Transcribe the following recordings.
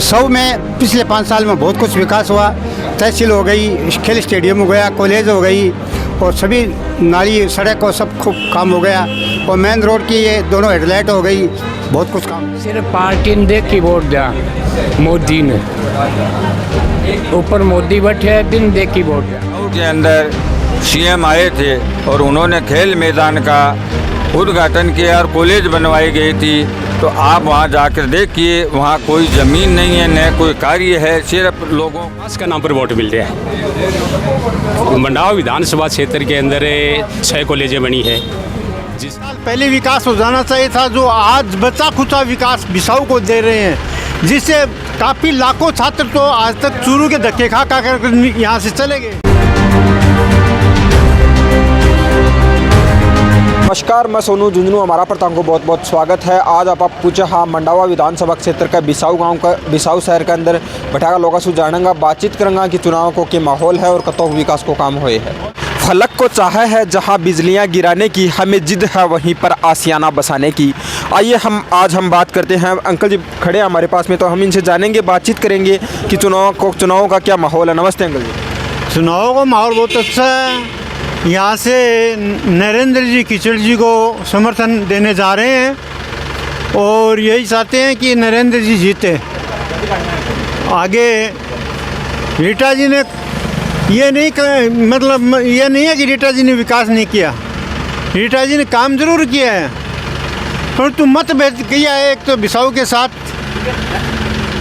बिसाऊ में पिछले 5 साल में बहुत कुछ विकास हुआ। तहसील हो गई, खेल स्टेडियम हो गया, कॉलेज हो गई और सभी नाली सड़क और सब खूब काम हो गया। और मेन रोड की ये दोनों हेडलाइट हो गई, बहुत कुछ काम। सिर्फ पार्टी ने देख की वोट दिया, मोदी ने ऊपर मोदी बैठे हैं, दिन देख की वोट दिया। के अंदर सीएम आए थे और उन्होंने खेल मैदान का उद्घाटन किया और कॉलेज बनवाई गई थी। तो आप वहां जाकर देखिए, वहां कोई ज़मीन नहीं है, न कोई कार्य है, सिर्फ लोगों का नाम पर वोट मिल रहा है। मंडावा विधानसभा क्षेत्र के अंदर 6 कॉलेजें बनी है। जिस साल पहले विकास हो जाना चाहिए था, जो आज बचा खुचा विकास बिसाऊ को दे रहे हैं, जिससे काफ़ी लाखों छात्र तो आज तक चूरू के धक्के खा कर यहाँ से चले गए। नमस्कार, मैं सोनू झुंझुनू, हमारा प्रताप को बहुत बहुत स्वागत है। आज आप पूछा हाँ मंडावा विधानसभा क्षेत्र का बिसाऊ गांव का बिसाऊ शहर के अंदर बैठा लोगों से जानेंगे, बातचीत करेंगे कि चुनाव को क्या माहौल है और कतौ विकास को काम हुए है। फलक को चाह है जहां बिजलियां गिराने की, हमें जिद है वहीं पर आसियाना बसाने की। आइए आज हम बात करते हैं। अंकल जी खड़े हैं हमारे पास में, तो हम इनसे जानेंगे, बातचीत करेंगे कि चुनाव का क्या माहौल है। नमस्ते अंकल जी। चुनाव का माहौल बहुत अच्छा है। यहाँ से नरेंद्र जी किचड़ जी को समर्थन देने जा रहे हैं और यही चाहते हैं कि नरेंद्र जी जीते। आगे रीटा जी ने ये नहीं है कि रीटा जी ने विकास नहीं किया। रीटा जी ने काम जरूर किया है, परंतु मतभेद किया है। एक तो बिसाऊ के साथ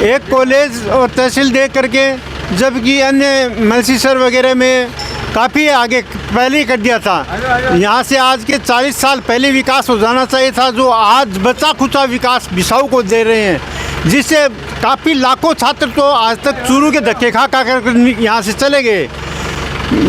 एक कॉलेज और तहसील दे करके, जबकि अन्य मलसीसर वगैरह में काफ़ी आगे पहले ही कर दिया था। यहाँ से आज के 40 साल पहले विकास हो जाना चाहिए था, जो आज बचा खुचा विकास बिसाऊ को दे रहे हैं, जिससे काफ़ी लाखों छात्र तो आज तक चूरू के धक्के खा कर यहाँ से चले गए।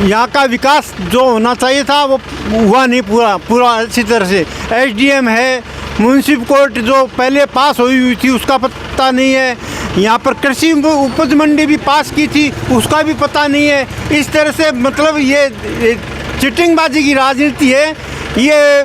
यहाँ का विकास जो होना चाहिए था वो हुआ नहीं पूरा अच्छी तरह से। एसडीएम है, म्यूनसिपल कोर्ट जो पहले पास हुई थी उसका पता नहीं है। यहाँ पर कृषि उपज मंडी भी पास की थी, उसका भी पता नहीं है। इस तरह से मतलब ये चिटिंगबाजी की राजनीति है, ये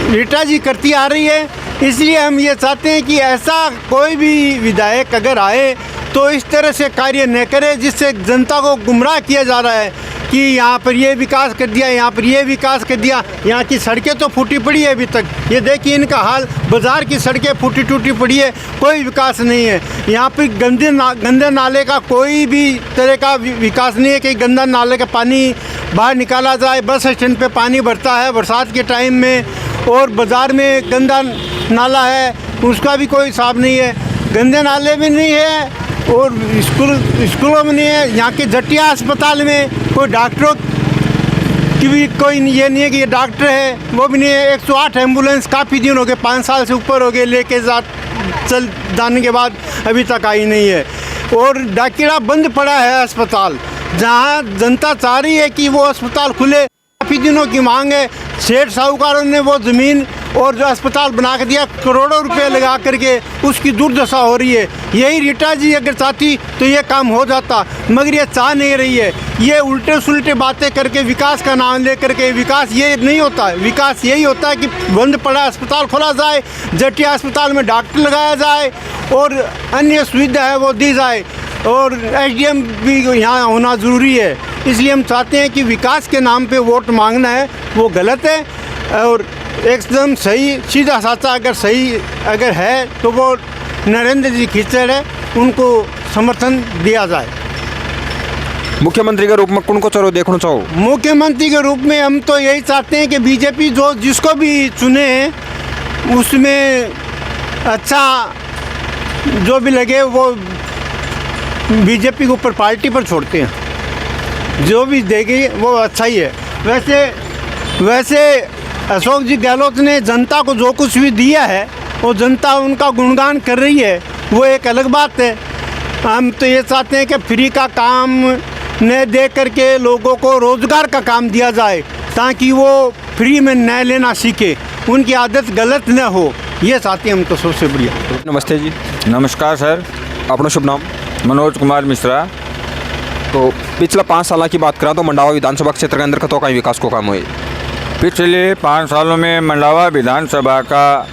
रीटा जी करती आ रही है। इसलिए हम ये चाहते हैं कि ऐसा कोई भी विधायक अगर आए तो इस तरह से कार्य न करे जिससे जनता को गुमराह किया जा रहा है कि यहाँ पर ये विकास कर दिया, यहाँ पर ये विकास कर दिया। यहाँ की सड़कें तो फूटी पड़ी है अभी तक, ये देखिए इनका हाल। बाज़ार की सड़कें फूटी टूटी पड़ी है, कोई विकास नहीं है। यहाँ पर गंदे नाले का कोई भी तरह का विकास नहीं है कि गंदा नाले का पानी बाहर निकाला जाए। बस स्टैंड पे पानी भरता है बरसात के टाइम में, और बाज़ार में गंदा नाला है, उसका भी कोई हिसाब नहीं है। गंदे नाले भी नहीं है और स्कूलों में नहीं है। यहाँ के जटिया अस्पताल में कोई डॉक्टरों की भी कोई ये नहीं है कि ये डॉक्टर है, वो भी नहीं है। 108 एम्बुलेंस काफ़ी दिन हो गए, 5 साल से ऊपर हो गए लेके चल जाने के बाद अभी तक आई नहीं है। और डाकिड़ा बंद पड़ा है अस्पताल, जहाँ जनता चाह रही है कि वो अस्पताल खुले। काफ़ी दिनों की मांग है। सेठ साहूकारों ने वो ज़मीन और जो अस्पताल बना के दिया, करोड़ों रुपए लगा करके, उसकी दुर्दशा हो रही है। यही रीटा जी अगर चाहती तो ये काम हो जाता, मगर ये चाह नहीं रही है। ये उल्टे सुलटे बातें करके विकास का नाम ले करके, विकास ये नहीं होता है। विकास यही होता है कि बंद पड़ा अस्पताल खोला जाए, जटिया अस्पताल में डॉक्टर लगाया जाए और अन्य सुविधा है वो दी जाए, और एसडीएम भी यहाँ होना ज़रूरी है। इसलिए हम चाहते हैं कि विकास के नाम पे वोट मांगना है वो गलत है। और एकदम सही सीधा साचा अगर है तो वो नरेंद्र जी खिचड़ है, उनको समर्थन दिया जाए। मुख्यमंत्री के रूप में कौन को चलो देखना चाहो? मुख्यमंत्री के रूप में हम तो यही चाहते हैं कि बीजेपी जो जिसको भी चुने उसमें अच्छा जो भी लगे वो बीजेपी के ऊपर पार्टी पर छोड़ते हैं। जो भी देगी वो अच्छा ही है। वैसे अशोक जी गहलोत ने जनता को जो कुछ भी दिया है वो जनता उनका गुणगान कर रही है, वो एक अलग बात है। हम तो ये चाहते हैं कि फ्री का काम न दे करके लोगों को रोज़गार का काम दिया जाए, ताकि वो फ्री में न लेना सीखे, उनकी आदत गलत न हो। ये चाहते हैं हम तो सबसे बढ़िया। नमस्ते जी। नमस्कार सर, अपना शुभ नाम? मनोज कुमार मिश्रा। तो पिछला 5 साल की बात करा तो मंडावा विधानसभा क्षेत्र के अंदर कतों का विकास को काम हुए? पिछले 5 सालों में मंडावा विधानसभा का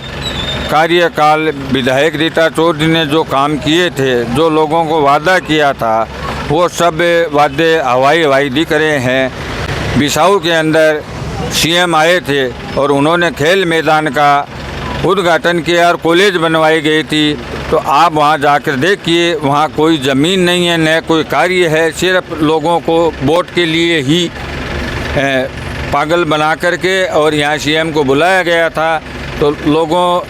कार्यकाल विधायक रीता चौधरी ने जो काम किए थे, जो लोगों को वादा किया था, वो सब वादे हवाई दिख रहे हैं। बिसाऊ के अंदर सीएम आए थे और उन्होंने खेल मैदान का उद्घाटन किया और कॉलेज बनवाई गई थी। तो आप वहाँ जाकर देखिए, वहाँ कोई ज़मीन नहीं है, न कोई कार्य है, सिर्फ लोगों को वोट के लिए ही पागल बना करके और यहाँ सीएम को बुलाया गया था। तो लोगों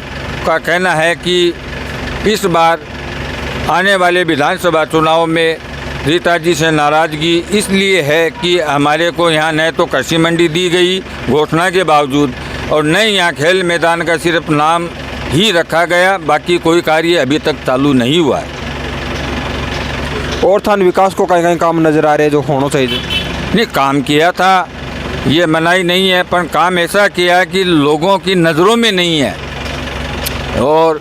का कहना है कि इस बार आने वाले विधानसभा चुनाव में रीता जी से नाराज़गी इसलिए है कि हमारे को यहाँ न तो कृषि मंडी दी गई घोषणा के बावजूद, और न यहाँ खेल मैदान का सिर्फ नाम ही रखा गया, बाकी कोई कार्य अभी तक चालू नहीं हुआ है। और थान विकास को कहीं कहीं काम नज़र आ रहे हैं जो होना चाहिए? नहीं, काम किया था, ये मनाही नहीं है, पर काम ऐसा किया कि लोगों की नज़रों में नहीं है। और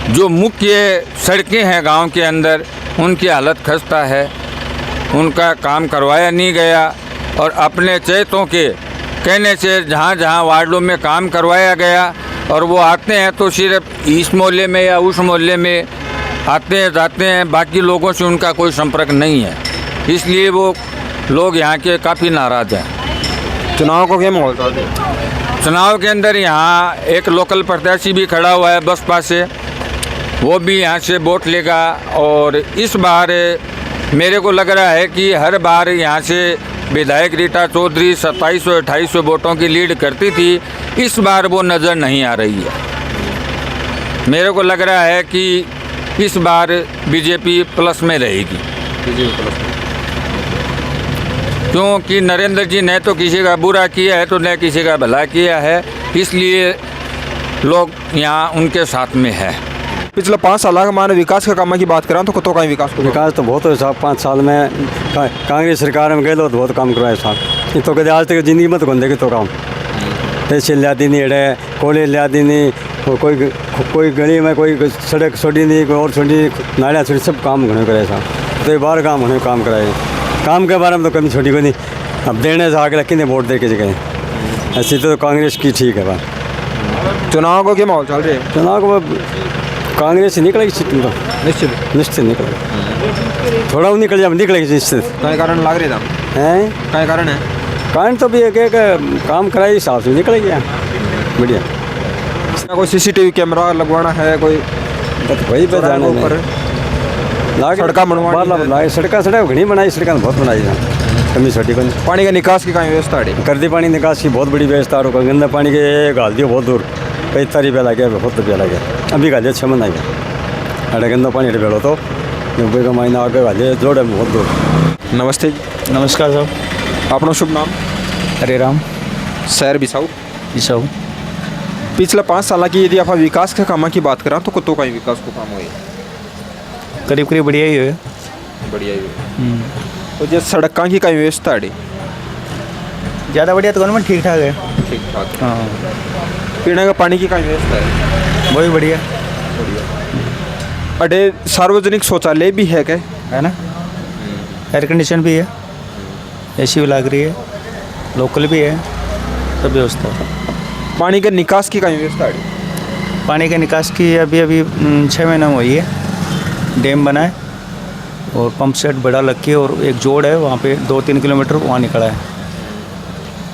जो मुख्य सड़कें हैं गांव के अंदर, उनकी हालत खस्ता है, उनका काम करवाया नहीं गया। और अपने चेतों के कहने से जहाँ जहाँ वार्डों में काम करवाया गया, और वो आते हैं तो सिर्फ इस मोहल्ले में या उस मोहल्ले में आते हैं जाते हैं, बाकी लोगों से उनका कोई संपर्क नहीं है। इसलिए वो लोग यहाँ के काफ़ी नाराज़ हैं। चुनाव को क्या माहौल था? चुनाव के अंदर यहाँ एक लोकल प्रत्याशी भी खड़ा हुआ है बसपा से, वो भी यहाँ से वोट लेगा। और इस बार मेरे को लग रहा है कि हर बार यहाँ से विधायक रीता चौधरी 2700-2800 वोटों की लीड करती थी, इस बार वो नज़र नहीं आ रही है। मेरे को लग रहा है कि इस बार बीजेपी प्लस में रहेगी। क्योंकि नरेंद्र जी ने तो किसी का बुरा किया है तो न किसी का भला किया है, इसलिए लोग यहाँ उनके साथ में है। पिछले 5 साल का मान विकास का काम की बात करें तो कतो का विकास तो बहुत हो साहब। 5 साल में कांग्रेस सरकार में गए तो बहुत काम करवाए साहब। ये तो कदे आज तक जिंदगी मत गंदे तो काम तहसील लिया दी नहीं है, कॉलेज लिया दी नहीं, कोई गली में कोई सड़क छोड़ी नहीं, कोई और छोड़ी नालियाँ छोड़ी, सब काम घने कराए साहब। तो बार काम होने काम कराए, काम के बारे में तो कमी छोटी को नहीं। अब देने से आगे कितने वोट दे के जगह ऐसी तो कांग्रेस की ठीक है बात। चुनाव को क्या माहौल चल रहे हैं? चुनाव को कांग्रेस से निकलेगी सीट में, निश्चित निकलेगी, थोड़ा निकलेगी निश्चित। कई कारण लग रहे थे हैं, कई कारण है? कारण तो भी एक काम कराए हिसाब से निकलेगी बढ़िया। कोई सीसीटीवी कैमरा लगवाना है, कोई वही पे जाना सड़क घनी बनाई, सड़क बहुत बनाई कमी छोटी को। पानी का निकास की कहीं व्यवस्था है? कर दी, पानी निकास की बहुत बड़ी व्यवस्था है। गंदा पानी के गाल दियो बहुत दूर, 45 रुपया लगे, बहुत रुपया लगे। अभी गालिए 6 मन आएगा, अरे गंदा पानी भेड़ो तो रुपये का महीना आगे गालिए जोड़े बहुत दूर। नमस्ते। नमस्कार साहब। अपना शुभ नाम? हरे राम। शहर बिसाऊ? बिसाऊ। पिछले 5 साल की यदि आप विकास के काम की बात करें तो कतो का विकास को काम हुए? करीब करीब बढ़िया ही है। बढ़िया ही है। तो जो सड़क की कहीं व्यवस्था है? ज़्यादा बढ़िया तो गवर्नमेंट ठीक ठाक है। ठीक ठाक। हाँ। पीने का पानी की कहीं व्यवस्था है? बहुत बढ़िया। अरे सार्वजनिक शौचालय भी है क्या? है ना, एयर कंडीशन भी है, एसी भी लग रही है, लोकल भी है, सब व्यवस्था है। पानी के निकास की कहीं व्यवस्था है? पानी के निकास की अभी 6 महीना हुई है, डैम बना है और पंप सेट बड़ा लग के और एक जोड़ है वहाँ पे 2-3 किलोमीटर वहाँ निकला है।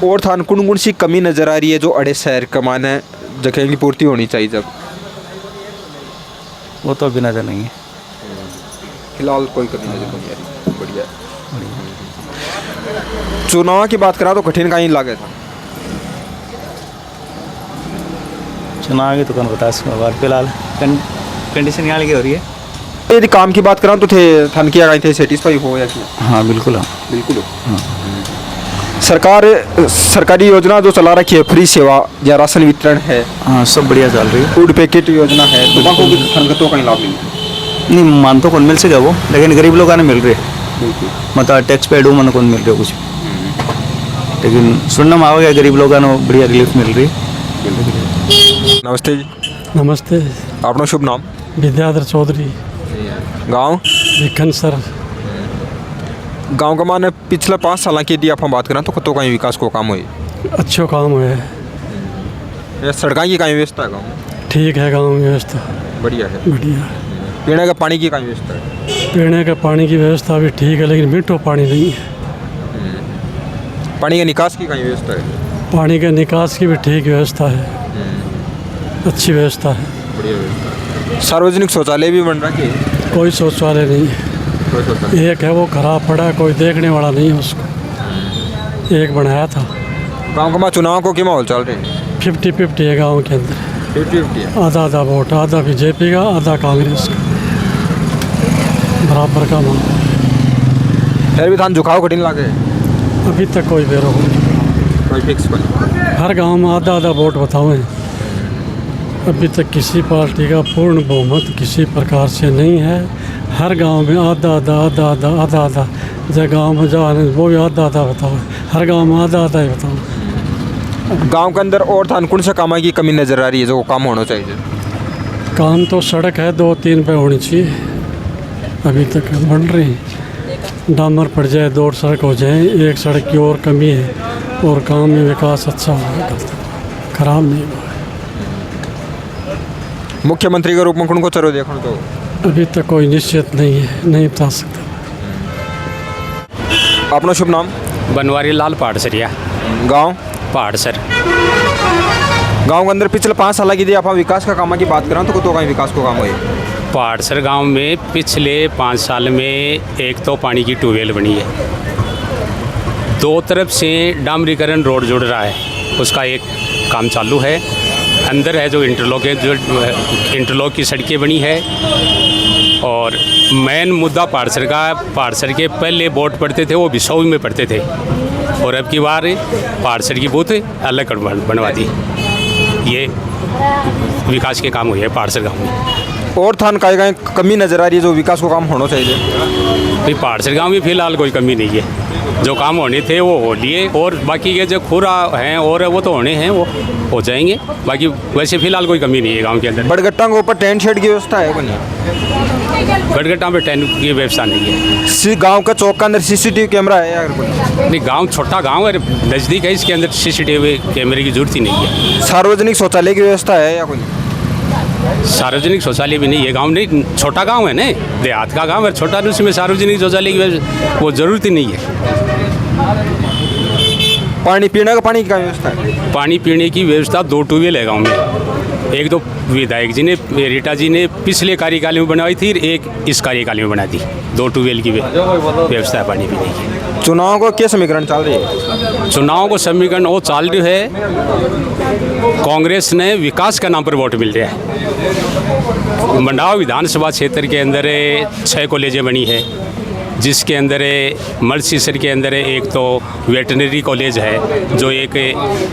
और थान कौन सी कमी नज़र आ रही है जो अड़े शहर कमान है जगह की पूर्ति होनी चाहिए? जब वो तो अभी नज़र नहीं है फिलहाल, कोई कमी नज़र नहीं आ रही। बढ़िया। चुनाव की बात करा तो कठिन कहीं लगे था? चुनाव की तो कौन बता सकता, फिलहाल कंडीशन यहाँ की हो रही है। यदि काम की बात करा तो थे थान किया गए थे सेटिस्फाई हो या क्या? हाँ बिल्कुल। हाँ बिल्कुल। सरकारी योजना जो चला रखी है, फ्री सेवा या राशन वितरण है, हाँ सब बढ़िया चल रही है। फूड पैकेट योजना है, तो भी संगतों का लाभ नहीं मान तो कौन मिल सके वो, लेकिन गरीब लोग आने मिल रहे मतलब टैक्स पेड मन कौन मिल रहे कुछ, लेकिन सुनना में आवेगा गरीब लोगों को बढ़िया रिलीफ मिल रही। नमस्ते जी। नमस्ते। अपना शुभ नाम? विद्याधर चौधरी। गाँव? भिखन सर। गांव का मान पिछले 5 साल की यदि आप बात करें तो कतो कहीं विकास को काम हुए? अच्छो काम है। सड़क की कहीं व्यवस्था है गाँव? ठीक है गांव में व्यवस्था बढ़िया है। बढ़िया है। पीने का पानी की कहाँ व्यवस्था है? पीने का पानी की व्यवस्था भी ठीक है, लेकिन मीठो पानी नहीं है। पानी के निकास की कहाँ व्यवस्था है? पानी के निकास की भी ठीक व्यवस्था है, अच्छी व्यवस्था है। बढ़िया व्यवस्था है। सार्वजनिक शौचालय भी बन रहा है? कोई शौचालय नहीं है, कोई शौचालय? एक है वो खराब पड़ा है, कोई देखने वाला नहीं है उसको। एक बनाया था। गाँव का चुनाव को क्या माहौल चल रहे हैं? 50-50 है गाँव के अंदर, 50-50 है। आधा आधा वोट, आधा बीजेपी का, आधा कांग्रेस का, बराबर का माहौल। फिर भी धान झुकाव कठिन लगे? अभी तक कोई बेरो कोई फिक्स नहीं। हर गांव में आधा आधा वोट बताओ। अभी तक किसी पार्टी का पूर्ण बहुमत किसी प्रकार से नहीं है। हर गांव में आधा आधा आधा आधा आधा आधा, जब गांव में जा रहे वो भी आधा आधा बताओ। हर गांव में आधा आधा ही बताओ। गांव के अंदर और धान कौन सा काम की कमी नजर आ रही है जो काम होना चाहिए? काम तो सड़क है 2-3 पे होनी चाहिए, अभी तक बन रही है। डामर पड़ जाए, 2 सड़क हो जाए, 1 सड़क की और कमी है, और काम में विकास अच्छा हुआ, खराब नहीं हुआ। मुख्यमंत्री के रूप में कौन को चलो देखो तो? अभी तक कोई निश्चित नहीं है, नहीं बता सकता। अपना शुभ नाम? बनवारी लाल पहाड़सरिया, गांव? पहाड़सर। गांव के अंदर पिछले 5 साल की यदि आप विकास का काम की बात करें तो कहीं विकास को काम हुए? पहाड़सर गांव में पिछले 5 साल में एक तो पानी की ट्यूबवेल बनी है, 2 तरफ से डामरीकरण रोड जुड़ रहा है, उसका एक काम चालू है। अंदर है जो इंटरलॉक की सड़कें बनी है। और मेन मुद्दा पहाड़सर के पहले वोट पड़ते थे वो बिसाऊ में पड़ते थे, और अब की बार पहाड़सर की बूथ अलग बनवा दी। ये विकास के काम हुए हैं पहाड़सर गाँव में। और थान कहीं कमी नजर आ रही है जो विकास को काम होना चाहिए? भाई पहाड़सर गाँव में फिलहाल कोई कमी नहीं है, जो काम होने थे वो हो लिए, और बाकी के जो खुरा हैं और वो तो होने हैं, वो हो जाएंगे। बाकी वैसे फिलहाल कोई कमी नहीं है गांव के अंदर। बड़गट्टा के ऊपर टेंट शेड की व्यवस्था है बनी? बड़गट्टा में टेंट की व्यवस्था नहीं है। गांव का चौक के अंदर CCTV कैमरा है यार? नहीं, गांव छोटा गांव है, नज़दीक है, इसके अंदर CCTV कैमरे की जरूरत ही नहीं है। सार्वजनिक शौचालय की व्यवस्था है या कोई? सार्वजनिक शौचालय भी नहीं है गांव, नहीं छोटा गांव है ना, देहात का गांव है छोटा, तो उसमें सार्वजनिक शौचालय की वो जरूरत ही नहीं है। पानी पीने का पानी की क्या व्यवस्था है? पानी पीने की व्यवस्था 2 ट्यूबवेल है गांव में। एक तो विधायक जी ने, रीटा जी ने पिछले कार्यकाल में बनवाई थी, एक इस कार्यकाल में बना दी। 2 ट्यूबवेल की व्यवस्था है पानी पीने की। चुनाव को क्या समीकरण चल रही है? चुनाव को समीकरण वो चाल रही है, कांग्रेस ने विकास का नाम पर वोट मिल रहा है। मंडावा विधानसभा क्षेत्र के अंदर 6 कॉलेजें बनी है, जिसके अंदर मलसीसर के अंदर एक तो वेटनरी कॉलेज है, जो एक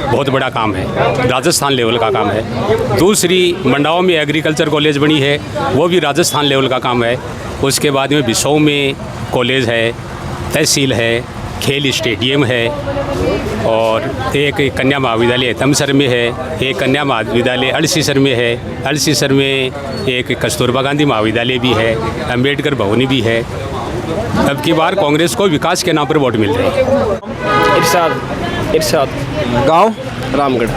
बहुत बड़ा काम है, राजस्थान लेवल का काम है। दूसरी मंडावा में एग्रीकल्चर कॉलेज बनी है, वो भी राजस्थान लेवल का काम है। उसके बाद में बिसाऊ में कॉलेज है, तहसील है, खेल स्टेडियम है, और एक कन्या महाविद्यालय तमसर में है, एक कन्या महाविद्यालय अड़सीसर में है, अड़सीसर में एक कस्तूरबा गांधी महाविद्यालय भी है, अम्बेडकर भवन भी है। अब की बार कांग्रेस को विकास के नाम पर वोट मिल रहे हैं। इरशाद गांव? रामगढ़।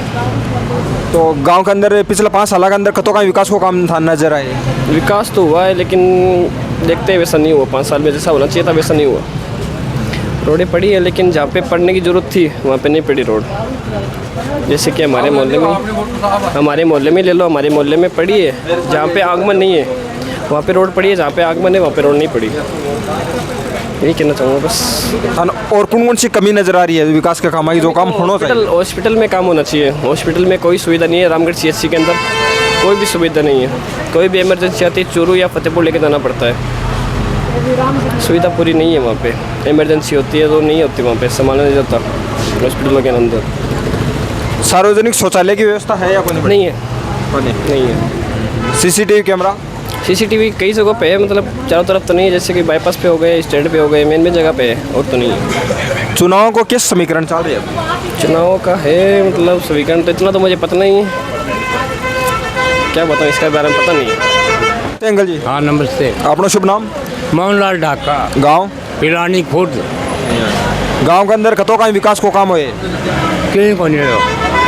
तो गांव के अंदर पिछले 5 साल के अंदर कतों का विकास को काम था नजर आए? विकास तो हुआ है, लेकिन देखते हैं वैसा नहीं हुआ। 5 साल में जैसा होना चाहिए था वैसा नहीं हुआ। रोडें पड़ी है, लेकिन जहाँ पे पड़ने की ज़रूरत थी वहाँ पे नहीं पड़ी रोड। जैसे कि हमारे मोहल्ले में ले लो, हमारे मोहल्ले में पड़ी है, जहाँ पे आगमन नहीं है वहाँ पे रोड पड़ी है, जहाँ पे आगमन है वहाँ पे रोड नहीं पड़ी। यही कहना चाहूँगा बस। और कौन कौन सी कमी नजर आ रही है विकास के काम की जो काम होना चाहिए? हॉस्पिटल में काम होना चाहिए। हॉस्पिटल में कोई सुविधा नहीं है। रामगढ़ CHC के अंदर कोई भी सुविधा नहीं है। कोई भी इमरजेंसी आती है चूरू या फतेहपुर लेके जाना पड़ता है। सुविधा पूरी नहीं है वहाँ पे। इमरजेंसी होती है तो नहीं होती वहाँ पे, संभाला नहीं जाता हॉस्पिटलों के अंदर। सार्वजनिक शौचालय की व्यवस्था है या कोई नहीं है? नहीं है। CCTV camera? CCTV कई जगहों पे है, मतलब चारों तरफ तो नहीं है, जैसे कि बाईपास पे हो गए, स्टैंड पे हो गए, मेन जगह पे है, और तो नहीं है। चुनाव को किस समीकरण चल रही है? चुनाव का है मतलब समीकरण तो इतना तो मुझे पता नहीं है, क्या बताऊँ इसका बारे में पता नहीं है। Angle G? हाँ नमस्ते। अपना शुभ नाम? मोहनलाल ढाका। गांव? पिलानी खुर्द। गांव के अंदर कतों का विकास को काम हुए? क्यों को नहीं हो?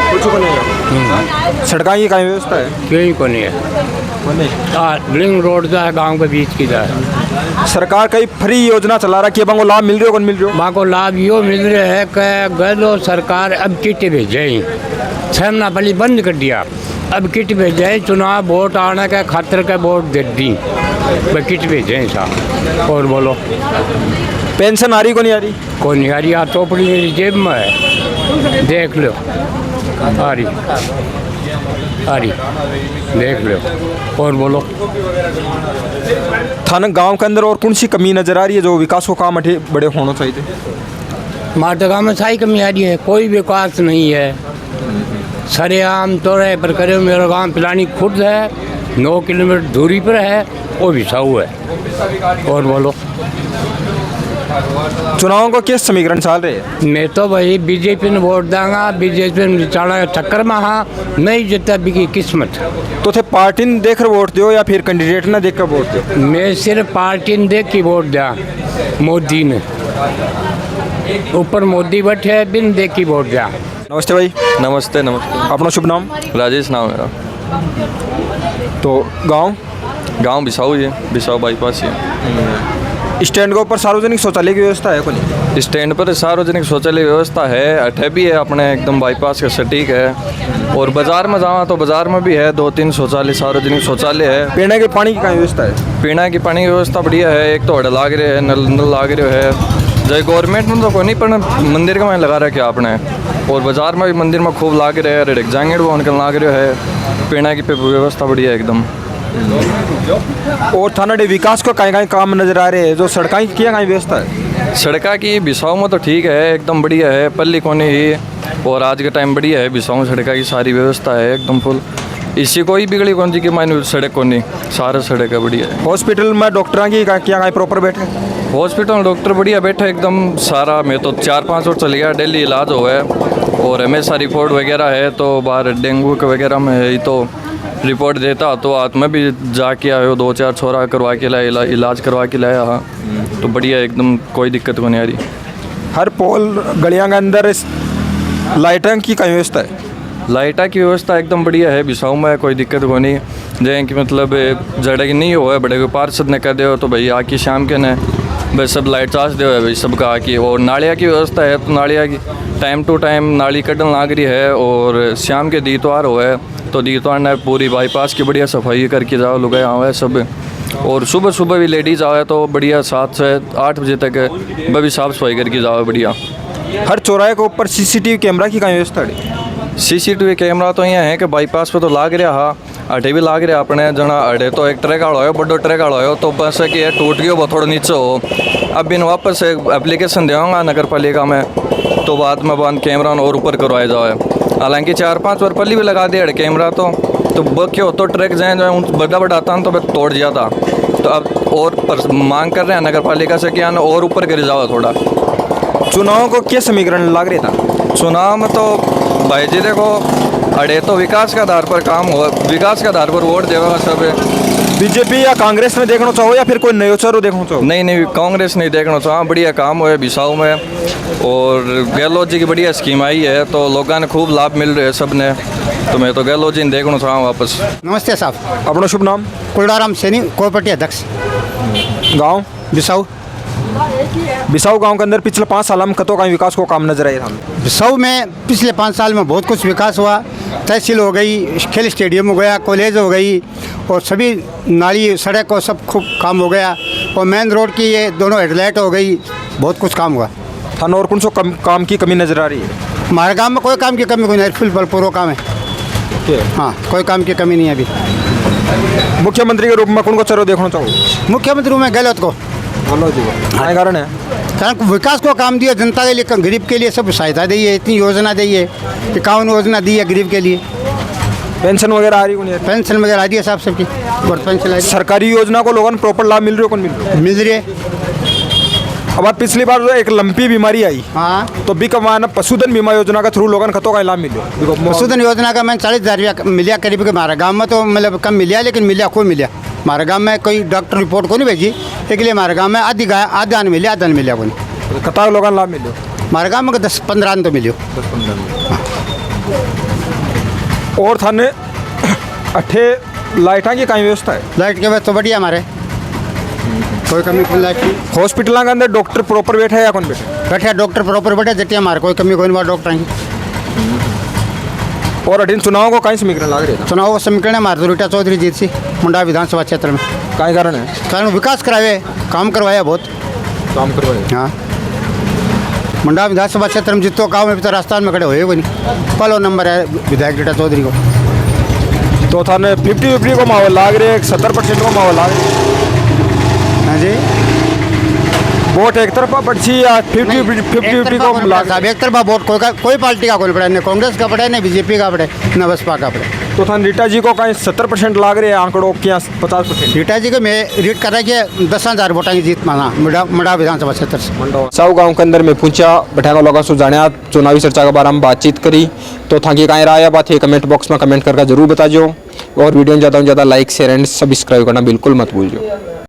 कुछ को नहीं है सड़क की कहीं व्यवस्था है कहीं को नहीं है। रिंग रोड जो है गांव के बीच की जाए। सरकार कई फ्री योजना चला रहा है कि को लाभ मिल रही हो कौन मिल रही हो वहाँ को लाभ यो मिल रहा है कि गलो सरकार अब किट भेजे छरना पहले बंद कर दिया, अब किट भेजे चुनाव वोट आने के खातिर के वोट दे दी, किट भेजे साहब। और बोलो पेंशन आ रही को नहीं आ रही कौन नहीं आ रही? चौपड़ी मेरी जेब में है, देख लो आ रही देख लो। और बोलो थाना गांव के अंदर और कौन सी कमी नजर आ रही है जो विकास को काम अठे बड़े होना चाहिए? हमारे गाँव में सारी कमी आ रही है, कोई विकास नहीं है। सरेआम तो रहे पर करे मेरा गांव पिलानी खुद है, 9 किलोमीटर दूरी पर है, वो बिसाऊ है। और बोलो चुनाव को किस समीकरण चल रहे हैं? मैं तो भाई बीजेपी ने वोट दूंगा, बीजेपी में चढ़ा टक्कर में हाँ नहीं जीता बिकी किस्मत। तो थे पार्टी ने देख कर वोट दो या फिर कैंडिडेट ने देख कर वोट दो? मैं सिर्फ पार्टी ने देख के वोट दिया, मोदी ने ऊपर मोदी बैठे है, बिन देख के वोट दिया। नमस्ते भाई। नमस्ते नमस्ते। अपना शुभ नाम? राजेश नाम मेरा। तो गांव बिसाऊ है, बिसाऊ बाईपास है। स्टैंड के ऊपर सार्वजनिक शौचालय की व्यवस्था है कोनी? स्टैंड पर सार्वजनिक शौचालय व्यवस्था है, अठे भी है अपने एकदम बाईपास का सटीक है। और बाजार में जावा तो बाजार में भी है 2-3 शौचालय, सार्वजनिक शौचालय है। पीने के पानी की क्या व्यवस्था है? पीने की पानी की व्यवस्था बढ़िया है, एक तो अड़ लाग रहे है, नल लाग रहे है। जय गवर्नमेंट में तो कोई नहीं, पर मंदिर का मैं लगा रखा आपने। और बाजार में भी मंदिर में खूब लाग रहे हैं, रेड जाएंगे वो उनके लाग रहे है। पीने की व्यवस्था बढ़िया है एकदम। और थाना डे विकास को कहीं कहीं काम नजर आ रहे हैं, जो सड़क की क्या कहीं व्यवस्था है? सड़का की बिसाऊ में तो ठीक है, एकदम बढ़िया है, पल्ली कोने ही। और आज के टाइम बढ़िया है, बिसाऊ सड़का की सारी व्यवस्था है एकदम फुल। इसी कोई बिगड़ी कौन सी की मायने सड़क को नहीं, सारा सड़क है बढ़िया है। हॉस्पिटल में डॉक्टर की क्या कहीं प्रॉपर बैठे? हॉस्पिटल में डॉक्टर बढ़िया बैठे एकदम सारा। मैं तो 4-5 और चल गया, डेली इलाज हो है। और हमेशा रिपोर्ट वगैरह है, तो बाहर डेंगू के वगैरह में है तो रिपोर्ट देता, तो आज में भी जाके आयो 2-4 छोरा करवा के लाया, इलाज करवा के लाया। हाँ तो बढ़िया एकदम, कोई दिक्कत को नहीं आ रही। हर पोल गलियां के अंदर लाइटिंग की कहीं व्यवस्था है? लाइटा की व्यवस्था एकदम बढ़िया है, बिसाऊ में कोई दिक्कत को नहीं। जैसे कि मतलब जड़े नहीं हो बड़े को पार्षद ने कह दो तो भाई आके शाम के ने बस सब लाइट चार्ज दे भाई सबका आके। और नालिया की व्यवस्था है, तो नालिया की टाइम टू टाइम नाली कटन लाग रही है। और शाम के दीतवार हो है तो दीतवार ने पूरी बाईपास की बढ़िया सफाई करके जाओ लोग आए सब। और सुबह सुबह भी लेडीज़ आए तो बढ़िया 7 से 8 बजे तक वह भी साफ़ सफाई करके जाओ बढ़िया। हर चौराहे के ऊपर CCTV कैमरा की कहीं व्यवस्था है? CCTV कैमरा तो यहाँ है कि बाईपास पे तो लाग रहा। हाँ अठे भी लाग रहा अपने जना। अठे तो एक ट्रैक आड़ो बड़ो ट्रैक आड़ो तो बस है कि टूट गयो वो थोड़ा नीचे हो। अब इन वापस एप्लीकेशन देगा नगर पालिका में, तो बाद में बंद कैमरा और ऊपर करवाया जाए। हालांकि 4-5 बार पल्ली भी लगा दिया कैमरा तो क्यों तो ट्रैक जाए बड़ा बड़ा आता तो तोड़ दिया था। तो अब और मांग कर रहे हैं नगर पालिका से कि और ऊपर कर जाओ थोड़ा। चुनाव को क्या समीकरण लग रहा था? चुनाव में तो भाई जी देखो अड़े तो विकास के आधार पर काम हो, विकास के आधार पर वोट देगा सब। बीजेपी या कांग्रेस में देखना चाहो या फिर कोई नयो चारो देखना चाहो? नहीं कांग्रेस नहीं देखना चाहो। बढ़िया काम हुआ है बिसाऊ में। और गहलोत जी की बढ़िया स्कीम आई है तो लोगों ने खूब लाभ मिल रहे हैं सब ने। तो मैं तो गहलोत जी ने देखना चाहूँ वापस। नमस्ते साहब। अपना शुभ नाम? कुलडाराम सैनी, कोऑपरेटिव अध्यक्ष, गाँव बिसाऊ। बिसाऊ गांव के अंदर पिछले 5 साल में कतों का विकास को काम नजर आया? बिसाऊ में पिछले 5 साल में बहुत कुछ विकास हुआ। तहसील हो गई, खेल स्टेडियम हो गया, कॉलेज हो गई, और सभी नाली सड़क और सब खूब काम हो गया। और मेन रोड की ये दोनों हेडलाइट हो गई, बहुत कुछ काम हुआ। थाना और कौन सो काम की कमी नजर आ रही है? हमारे गाँव में कोई काम की कमी कोई नहीं, फुल पूरा काम है। हाँ कोई काम की कमी नहीं है अभी। मुख्यमंत्री के रूप में कौन को चरो देखना चाहो? मुख्यमंत्री में गहलोत को। क्या कारण है? कारण विकास को काम दिया जनता के लिए, गरीब के लिए सब सहायता दी है, इतनी योजना दी है, 51 योजना दी है गरीब के लिए। पेंशन वगैरह आ रही है? पेंशन वगैरह आ दी है साहब सबकी, और पेंशन आ रही है। सरकारी योजना को लोगों ने प्रॉपर लाभ मिल रही है? कौन मिल रही है? अब पिछली बार जो एक लंपी बीमारी आई, हाँ, तो बिकमान पशुधन बीमा योजना का थ्रू लोगों खतों का लाभ मिले? पशुधन योजना का मैंने 40,000 रुपया मिला करीब के। हमारे गाँव में तो मतलब कम मिला, लेकिन मिला कोई मिला। हमारे गाँव में कोई डॉक्टर रिपोर्ट को नहीं भेजी, इसलिए हमारे गाँव में आधी गाय आधा नहीं मिले, आधा नहीं मिला कोई। कतार लोगों लाभ मिले? हमारे गाँव में 10-15 तो मिले। 10-15 और थाने अठे लाइटा की कहीं व्यवस्था है? लाइट की व्यवस्था बढ़िया हमारे, कोई कमी कोई लाइट की। हॉस्पिटल के अंदर डॉक्टर प्रॉपर बैठे या कौन बैठे? बैठे डॉक्टर प्रॉपर बैठे देते हैं हमारे, कोई कमी कोई नहीं डॉक्टर की। और अठीन चुनाव को कहीं समीकरण लग रहे हैं? चुनाव को समीकरण हमारे तो रीटा चौधरी जीत सी मुंडा विधानसभा क्षेत्र में। कहीं कारण है? कारण विकास करावे, काम करवाया बहुत काम करवाए। हाँ, मुंडा विधानसभा क्षेत्र में जितो गाँव में भी तो राजस्थान में खड़े हुए कोई नहीं, पहला नंबर है विधायक रीटा चौधरी को। तो थाने 50-50 को माहौल लाग रहे हैं, 70% को माहौल लाग रहे हैं? हाँ जी, वोट एक तरफा पड़ची या 50-50 को लाग? साहब एक तरफा वोट कोई पार्टी का कोई पड़ा, न कांग्रेस का पड़ा, न बीजेपी का पड़ा, न बसपा का पड़ा। तो थाने रीटा जी को कहीं 70% लाग रहे हैं आंकड़ों क्या 50%? रीटा जी को मैं रीट कर रहा कि 10,000 वोटा की जीत माना मुंडा विधानसभा क्षेत्र से। साउ गांव के अंदर में पूछा बैठा लोगों से जाने चुनावी चर्चा के बारे में बातचीत करी, तो था कि कहीं राय बात है कमेंट बॉक्स में कमेंट करके जरूर बता जो, और वीडियो ज़्यादा से ज़्यादा लाइक शेयर एंड सब्सक्राइब करना बिल्कुल मत भूलियो।